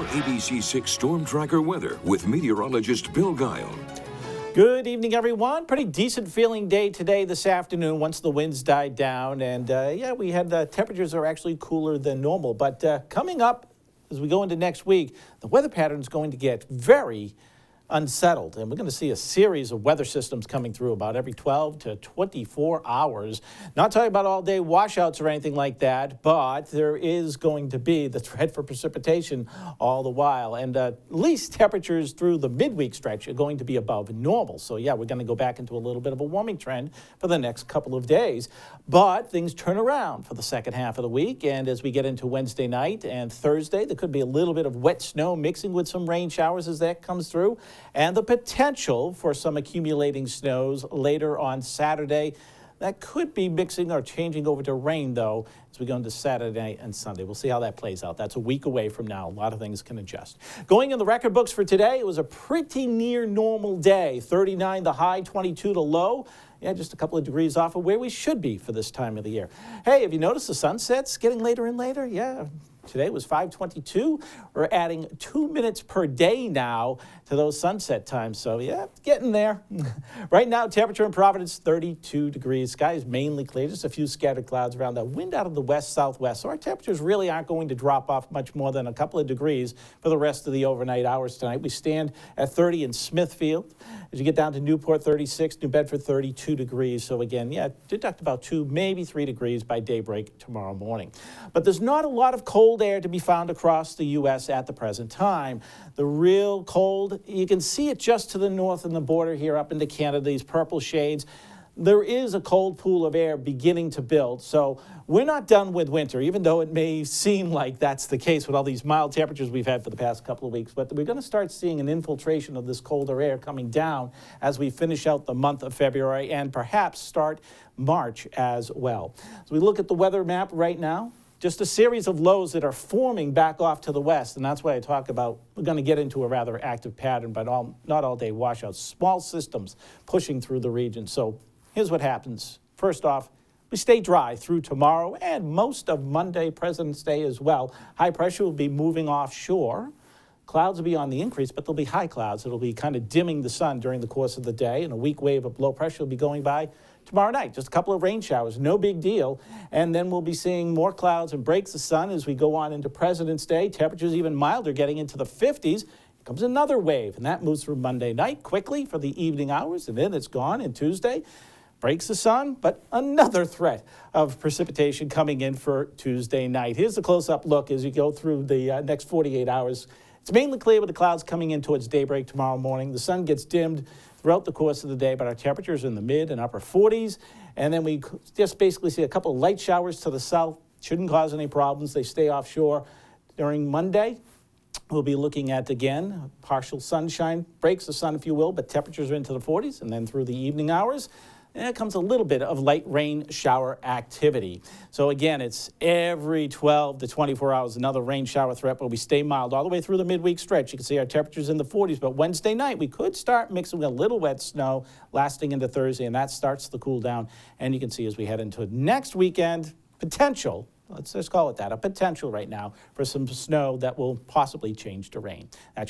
ABC6 Storm Tracker weather with meteorologist Bill Guile. Good evening, everyone. Pretty decent feeling day today this afternoon once the winds died down. And yeah, we had temperatures are actually cooler than normal. But coming up as we go into next week, the weather pattern is going to get very unsettled, and we're going to see a series of weather systems coming through about every 12 to 24 hours. Not talking about all-day washouts or anything like that, but there is going to be the threat for precipitation all the while, and at least temperatures through the midweek stretch are going to be above normal. So yeah, we're going to go back into a little bit of a warming trend for the next couple of days, but things turn around for the second half of the week, and as we get into Wednesday night and Thursday, there could be a little bit of wet snow mixing with some rain showers as that comes through, and the potential for some accumulating snows later on Saturday. That could be mixing or changing over to rain, though, as we go into Saturday and Sunday. We'll see how that plays out. That's a week away from now. A lot of things can adjust. Going in the record books for today, it was a pretty near normal day. 39 the high, 22 the low. Yeah, just a couple of degrees off of where we should be for this time of the year. Hey, have you noticed the sunset's getting later and later? Yeah. Today was 5:22. We're adding 2 minutes per day now to those sunset times. So yeah, getting there. Right now, temperature in Providence, 32 degrees. Sky is mainly clear, just a few scattered clouds around. The wind out of the west-southwest. So our temperatures really aren't going to drop off much more than a couple of degrees for the rest of the overnight hours tonight. We stand at 30 in Smithfield. As you get down to Newport, 36, New Bedford, 32 degrees. So again, yeah, deduct about 2, maybe 3 degrees by daybreak tomorrow morning. But there's not a lot of cold air to be found across the U.S. at the present time. The real cold, you can see it just to the north in the border here up into Canada, these purple shades. There is a cold pool of air beginning to build, so we're not done with winter, even though it may seem like that's the case with all these mild temperatures we've had for the past couple of weeks. But we're going to start seeing an infiltration of this colder air coming down as we finish out the month of February and perhaps start March as well. So we look at the weather map right now. Just a series of lows that are forming back off to the west, and that's why I talk about we're going to get into a rather active pattern, but not all-day washouts. Small systems pushing through the region. So here's what happens. First off, we stay dry through tomorrow and most of Monday, President's Day as well. High pressure will be moving offshore. Clouds will be on the increase, but there'll be high clouds. It'll be kind of dimming the sun during the course of the day, and a weak wave of low pressure will be going by tomorrow night. Just a couple of rain showers, no big deal. And then we'll be seeing more clouds and breaks of sun as we go on into President's Day. Temperatures even milder, getting into the 50s. Here comes another wave, and that moves through Monday night quickly for the evening hours, and then it's gone. And Tuesday breaks the sun, but another threat of precipitation coming in for Tuesday night. Here's a close-up look as you go through the next 48 hours. It's mainly clear with the clouds coming in towards daybreak tomorrow morning. The sun gets dimmed throughout the course of the day, but our temperatures are in the mid and upper 40s. And then we just basically see a couple of light showers to the south. Shouldn't cause any problems. They stay offshore during Monday. We'll be looking at, again, partial sunshine, breaks the sun, if you will, but temperatures are into the 40s. And then through the evening hours, there comes a little bit of light rain shower activity. So again, it's every 12 to 24 hours, another rain shower threat, but we stay mild all the way through the midweek stretch. You can see our temperatures in the 40s, but Wednesday night, we could start mixing a little wet snow lasting into Thursday, and that starts the cool down. And you can see as we head into next weekend, potential, let's just call it that, a potential right now for some snow that will possibly change to rain. That's